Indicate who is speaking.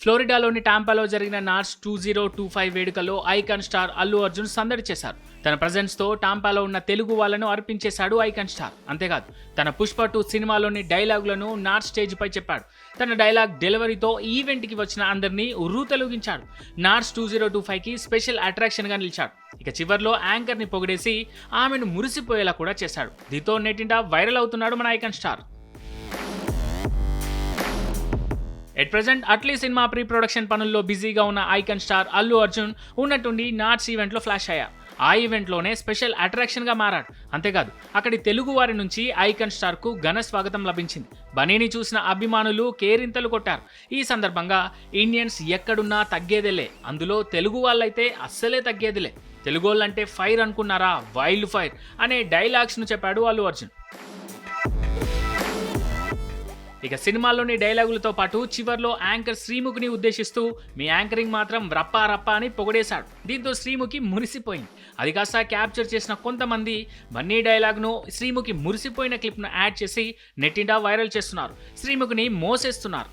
Speaker 1: ఫ్లోరిడాలోని టాంపాలో జరిగిన నార్స్ 2025 వేడుకల్లో icon star Allu Arjun సందడి చేశారు. తన ప్రజెన్స్తో టాంపాలో ఉన్న తెలుగు వాళ్ళను అర్పించేశాడు ఐకాన్ స్టార్. అంతేకాదు తన పుష్ప 2 సినిమాలోని డైలాగులను నార్స్ స్టేజ్పై చెప్పాడు. తన డైలాగ్ డెలివరీతో ఈవెంట్కి వచ్చిన అందరినీ ఉర్రూతలూగించాడు. నార్స్ 2025కి స్పెషల్ అట్రాక్షన్గా నిలిచాడు. ఇక చివర్లో యాంకర్ని పొగిడేసి ఆమెను మురిసిపోయేలా కూడా చేశాడు. దీంతో నెట్టింట వైరల్ అవుతున్నాడు మన icon star. At present Atlee cinema pre production పనుల్లో బిజీగా ఉన్న ఐకాన్ స్టార్ అల్లు అర్జున్ ఉన్నట్టుండి నాట్స్ ఈవెంట్లో ఫ్లాష్ అయ్యారు. ఆ ఈవెంట్లోనే స్పెషల్ అట్రాక్షన్గా మారాడు. అంతేకాదు అక్కడి తెలుగు వారి నుంచి ఐకాన్ స్టార్కు ఘన స్వాగతం లభించింది. బనీని చూసిన అభిమానులు కేరింతలు కొట్టారు. ఈ సందర్భంగా ఇండియన్స్ ఎక్కడున్నా తగ్గేదేలే, అందులో తెలుగు వాళ్ళైతే అస్సలే తగ్గేదిలే, తెలుగోళ్ళంటే ఫైర్ అనుకున్నారా, వైల్డ్ ఫైర్ అనే డైలాగ్స్ను చెప్పాడు అల్లు అర్జున్. ఇక సినిమాల్లోని డైలాగులతో పాటు చివర్లో యాంకర్ శ్రీముఖిని ఉద్దేశిస్తూ మీ యాంకరింగ్ మాత్రం రప్పా రప్పా అని పొగడేశాడు. దీంతో శ్రీముఖి మురిసిపోయింది. అది కాస్త క్యాప్చర్ చేసిన కొంతమంది బన్నీ డైలాగ్ను శ్రీముఖి మురిసిపోయిన క్లిప్ను యాడ్ చేసి నెట్టింటా వైరల్ చేస్తున్నారు. శ్రీముఖిని మోసేస్తున్నారు.